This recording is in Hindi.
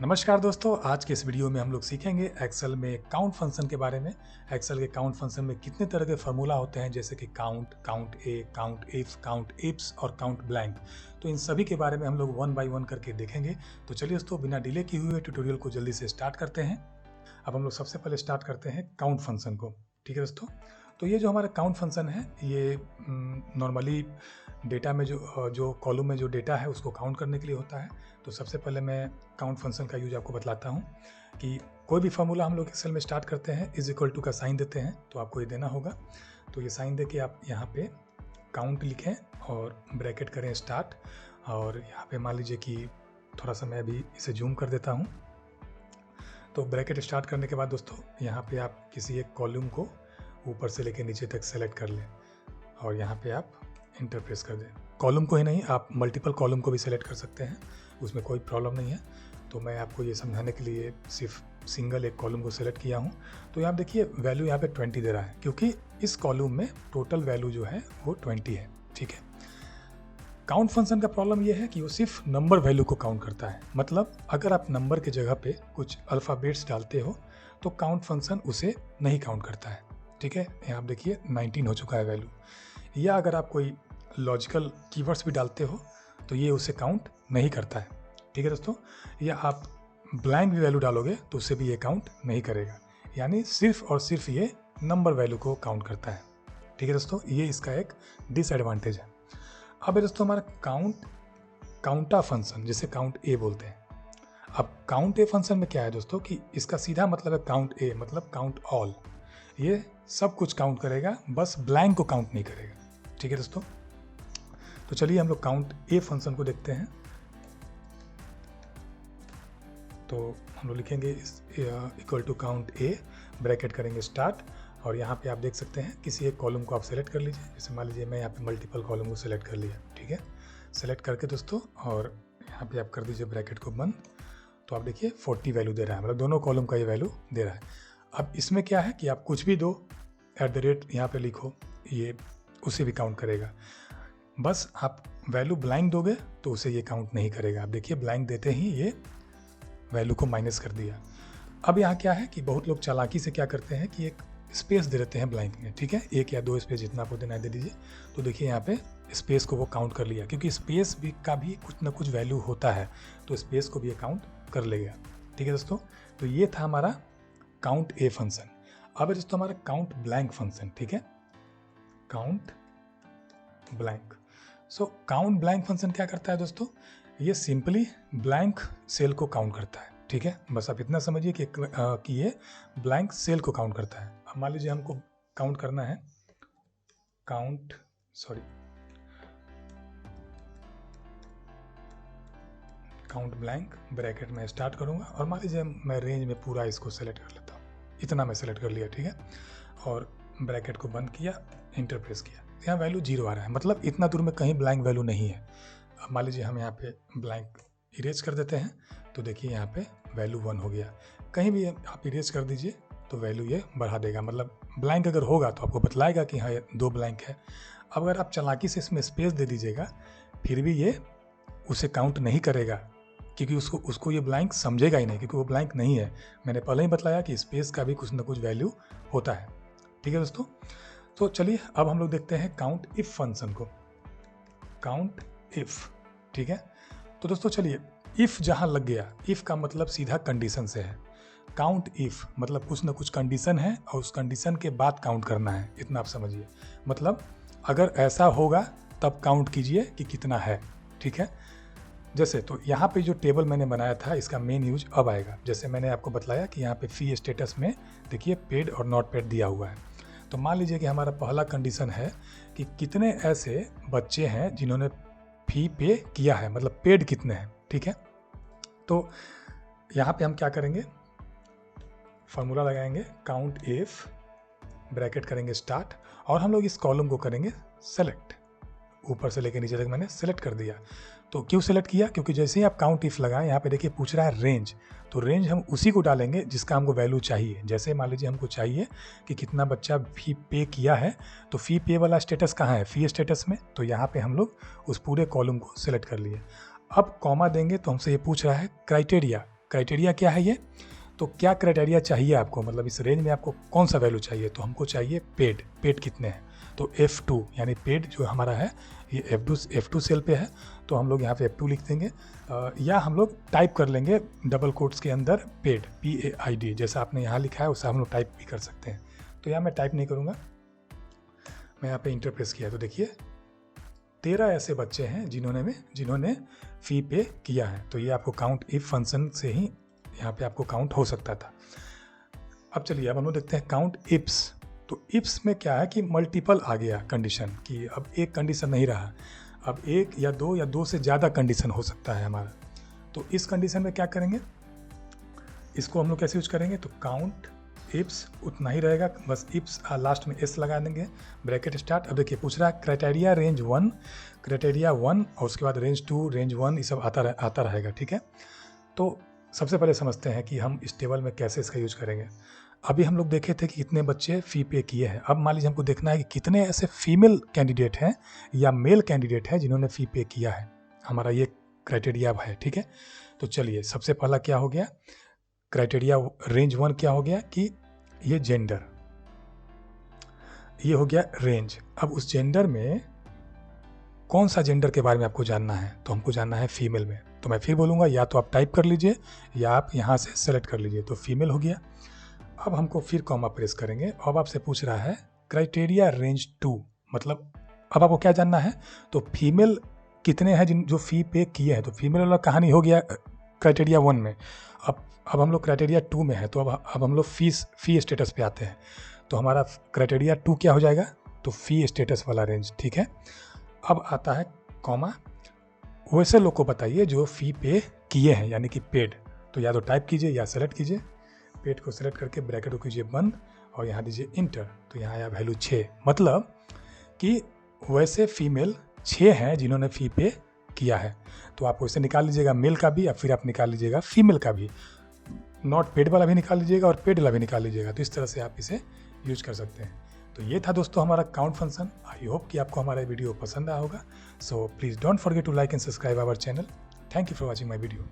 नमस्कार दोस्तों, आज के इस वीडियो में हम लोग सीखेंगे एक्सेल में काउंट फंक्शन के बारे में। एक्सेल के काउंट फंक्शन में कितने तरह के फार्मूला होते हैं, जैसे कि count, count A, count if, count ifs और काउंट ब्लैंक। तो इन सभी के बारे में हम लोग वन बाय वन करके देखेंगे। तो चलिए दोस्तों, बिना डिले किए हुए ट्यूटोरियल को जल्दी से स्टार्ट करते हैं। अब हम लोग सबसे पहले स्टार्ट करते हैं काउंट फंक्शन को। ठीक है दोस्तों, तो ये जो हमारा काउंट फंक्शन है, ये नॉर्मली डेटा में जो कॉलम में जो डेटा है उसको काउंट करने के लिए होता है। तो सबसे पहले मैं काउंट फंक्शन का यूज आपको बतलाता हूँ कि कोई भी फार्मूला हम लोग एक्सेल में स्टार्ट करते हैं, इज इक्वल टू का साइन देते हैं, तो आपको ये देना होगा। तो ये साइन दे के आप यहाँ पे काउंट लिखें और ब्रैकेट करें स्टार्ट, और यहाँ पे मान लीजिए कि थोड़ा सा मैं अभी इसे जूम कर देता हूँ। तो ब्रैकेट स्टार्ट करने के बाद दोस्तों, यहाँ पे आप किसी एक कॉलम को ऊपर से लेकर नीचे तक सेलेक्ट कर लें और यहाँ पे आप इंटर प्रेस कर दें। कॉलम को ही नहीं, आप मल्टीपल कॉलम को भी सेलेक्ट कर सकते हैं, उसमें कोई प्रॉब्लम नहीं है। तो मैं आपको ये समझाने के लिए सिर्फ सिंगल एक कॉलम को सेलेक्ट किया हूँ। तो यहाँ देखिए वैल्यू यहाँ पे 20 दे रहा है, क्योंकि इस कॉलम में टोटल वैल्यू जो है वो 20 है। ठीक है, काउंट फंक्शन का प्रॉब्लम ये है कि वो सिर्फ नंबर वैल्यू को काउंट करता है। मतलब अगर आप नंबर के जगह पे कुछ अल्फ़ाबेट्स डालते हो तो काउंट फंक्शन उसे नहीं काउंट करता है। ठीक है, यहाँ आप देखिए 19 हो चुका है वैल्यू। या अगर आप कोई लॉजिकल कीवर्ड्स भी डालते हो तो ये उसे काउंट नहीं करता है। ठीक है दोस्तों, या आप ब्लैंक भी वैल्यू डालोगे तो उसे भी ये काउंट नहीं करेगा। यानी सिर्फ और सिर्फ ये नंबर वैल्यू को काउंट करता है। ठीक है दोस्तों, ये इसका एक डिसएडवांटेज है। अब है दोस्तों हमारा काउंटा फंक्शन, जिसे काउंट ए बोलते हैं। अब काउंट ए फंक्शन में क्या है दोस्तों कि इसका सीधा मतलब है काउंट ए, मतलब काउंट ऑल। ये सब कुछ काउंट करेगा, बस ब्लैंक को काउंट नहीं करेगा। ठीक है दोस्तों, तो चलिए हम लोग काउंट ए फंक्शन को देखते हैं। तो हम लोग लिखेंगे equal to count A, bracket करेंगे स्टार्ट, और यहाँ पे आप देख सकते हैं किसी एक कॉलम को आप सेलेक्ट कर लीजिए। जैसे मान लीजिए मैं यहाँ पे मल्टीपल कॉलम को सेलेक्ट कर लिया। ठीक है, सेलेक्ट करके दोस्तों, और यहाँ पे आप कर दीजिए ब्रैकेट को बंद। तो आप देखिए 40 वैल्यू दे रहा है, मतलब दोनों कॉलम का ये वैल्यू दे रहा है। अब इसमें क्या है कि आप कुछ भी दो, @ यहाँ पे लिखो, ये उसे भी काउंट करेगा। बस आप वैल्यू ब्लैंक दोगे तो उसे ये काउंट नहीं करेगा। आप देखिए ब्लैंक देते ही ये वैल्यू को माइनस कर दिया। अब यहाँ क्या है कि बहुत लोग चालाकी से क्या करते हैं कि एक स्पेस दे देते हैं ब्लैंक में। ठीक है, एक या दो स्पेस जितना आपको देना है दे दीजिए। तो देखिए यहाँ पे स्पेस को वो काउंट कर लिया, क्योंकि स्पेस भी का भी कुछ ना कुछ वैल्यू होता है, तो स्पेस को भी ये काउंट कर लेगा। ठीक है दोस्तों, तो ये था हमारा काउंट ए फंक्शन। अब है दोस्तों हमारा काउंट ब्लैंक फंक्शन। ठीक है, count blank. So count blank function क्या करता है दोस्तों, ये सिंपली ब्लैंक सेल को काउंट करता है। ठीक है, बस आप इतना समझिए कि ये ब्लैंक सेल को काउंट करता है। अब मान लीजिए हमको काउंट करना है काउंट ब्लैंक, ब्रैकेट में स्टार्ट करूंगा, और मान लीजिए मैं रेंज में पूरा इसको सेलेक्ट कर लेता हूँ। इतना मैं सेलेक्ट कर लिया। ठीक है, और ब्रैकेट को बंद किया, इंटर प्रेस किया। यहाँ वैल्यू 0 आ रहा है, मतलब इतना दूर में कहीं ब्लैंक वैल्यू नहीं है। अब मान लीजिए हम यहाँ पे ब्लैंक इरेज कर देते हैं, तो देखिए यहाँ पे वैल्यू 1 हो गया। कहीं भी आप इरेज कर दीजिए तो वैल्यू ये बढ़ा देगा। मतलब ब्लैंक अगर होगा तो आपको बतलाएगा कि हाँ ये 2 ब्लैंक है। अब अगर आप चालाकी से इसमें स्पेस दे दीजिएगा, फिर भी ये उसे काउंट नहीं करेगा, क्योंकि उसको ये ब्लैंक समझेगा ही नहीं, क्योंकि वो ब्लैंक नहीं है। मैंने पहले ही बतलाया कि स्पेस का भी कुछ ना कुछ वैल्यू होता है। ठीक है दोस्तों, तो चलिए अब हम लोग देखते हैं काउंट इफ फंक्शन को। काउंट इफ, ठीक है, तो दोस्तों चलिए, इफ जहां लग गया, इफ का मतलब सीधा कंडीशन से है। काउंट इफ मतलब कुछ ना कुछ कंडीशन है और उस कंडीशन के बाद काउंट करना है, इतना आप समझिए। मतलब अगर ऐसा होगा तब काउंट कीजिए कि कितना है। ठीक है, जैसे तो यहाँ पे जो टेबल मैंने बनाया था, इसका मेन यूज अब आएगा। जैसे मैंने आपको बताया कि यहाँ पे फी स्टेटस में देखिए पेड और नॉट पेड दिया हुआ है। तो मान लीजिए कि हमारा पहला कंडीशन है कि कितने ऐसे बच्चे हैं जिन्होंने फी पे किया है, मतलब पेड कितने हैं। ठीक है, तो यहाँ पे हम क्या करेंगे, फार्मूला लगाएंगे काउंट इफ, ब्रैकेट करेंगे स्टार्ट, और हम लोग इस कॉलम को करेंगे सेलेक्ट। ऊपर से लेकर नीचे तक मैंने सेलेक्ट कर दिया। तो क्यों सेलेक्ट किया, क्योंकि जैसे ही आप काउंट इफ लगाएं, यहाँ पे देखिए पूछ रहा है रेंज, तो रेंज हम उसी को डालेंगे जिसका हमको वैल्यू चाहिए। जैसे मान लीजिए हमको चाहिए कि कितना बच्चा फी पे किया है, तो फी पे वाला स्टेटस कहाँ है, फी स्टेटस में, तो यहाँ पे हम लोग उस पूरे कॉलम को सेलेक्ट कर लिए। अब कॉमा देंगे तो हमसे ये पूछ रहा है क्राइटेरिया, क्राइटेरिया क्या है ये, तो क्या क्राइटेरिया चाहिए आपको, मतलब इस रेंज में आपको कौन सा वैल्यू चाहिए, तो हमको चाहिए पेड कितने हैं, तो F2 यानी पेड जो हमारा है ये F2 सेल पे है, तो हम लोग यहाँ पे F2 लिख देंगे, या हम लोग टाइप कर लेंगे डबल कोट्स के अंदर पेड PAID, जैसा आपने यहाँ लिखा है वैसा हम लोग टाइप भी कर सकते हैं। तो यहाँ मैं टाइप नहीं करूँगा, मैं यहाँ पे इंटर प्रेस किया, तो देखिए 13 ऐसे बच्चे हैं जिन्होंने फ़ी पे किया है। तो ये आपको काउंट इफ फंक्शन से ही यहाँ पे आपको काउंट हो सकता था। अब चलिए अब हम लोग देखते हैं काउंट इप्स। तो इप्स में क्या है कि मल्टीपल आ गया कंडीशन, कि अब एक कंडीशन नहीं रहा, अब एक या दो से ज़्यादा कंडीशन हो सकता है हमारा। तो इस कंडीशन में क्या करेंगे, इसको हम लोग कैसे यूज करेंगे, तो काउंट इप्स उतना ही रहेगा, बस इप्स लास्ट में एस लगा देंगे, ब्रैकेट स्टार्ट। अब देखिए पूछ रहा है क्राइटेरिया रेंज 1 और उसके बाद रेंज 2 रेंज 1 ये सब आता रहेगा, ठीक है। तो सबसे पहले समझते हैं कि हम इस टेबल में कैसे इसका यूज करेंगे। अभी हम लोग देखे थे कि कितने बच्चे फ़ी पे किए हैं, अब मान लीजिए हमको देखना है कि कितने ऐसे फीमेल कैंडिडेट हैं या मेल कैंडिडेट हैं जिन्होंने फ़ी पे किया है, हमारा ये क्राइटेरिया है, ठीक है। तो चलिए सबसे पहला क्या हो गया, क्राइटेरिया रेंज 1 क्या हो गया कि ये जेंडर, ये हो गया रेंज। अब उस जेंडर में कौन सा जेंडर के बारे में आपको जानना है, तो हमको जानना है फीमेल में। तो मैं फिर बोलूँगा, या तो आप टाइप कर लीजिए या आप यहाँ से सेलेक्ट कर लीजिए, तो फीमेल हो गया। अब हमको फिर कॉमा प्रेस करेंगे, अब आपसे पूछ रहा है क्राइटेरिया रेंज 2, मतलब अब आपको क्या जानना है, तो फीमेल कितने हैं जो फ़ी पे किए हैं। तो फीमेल वाला कहानी हो गया क्राइटेरिया 1 में। अब हम लोग क्राइटेरिया 2 में है, तो अब हम लोग फ़ी स्टेटस पे आते हैं। तो हमारा क्राइटेरिया 2 क्या हो जाएगा, तो फ़ी स्टेटस वाला रेंज, ठीक है। अब आता है कॉमा, वैसे लोग को बताइए जो फ़ी पे किए हैं यानी कि पेड। तो या तो टाइप कीजिए या सेलेक्ट कीजिए, पेड को सेलेक्ट करके ब्रैकेट को कीजिए बंद और यहाँ दीजिए इंटर। तो यहाँ आया वैल्यू 6, मतलब कि वैसे फीमेल 6 हैं जिन्होंने फ़ी पे किया है। तो आप वैसे निकाल लीजिएगा मेल का भी, या फिर आप निकाल लीजिएगा फीमेल का भी, नॉट पेड वाला भी निकाल लीजिएगा और पेड वाला भी निकाल लीजिएगा। तो इस तरह से आप इसे यूज कर सकते हैं। तो ये था दोस्तों हमारा काउंट फंक्शन। आई होप कि आपको हमारा वीडियो पसंद आया होगा। So please don't forget to like and subscribe our channel. Thank you for watching my video.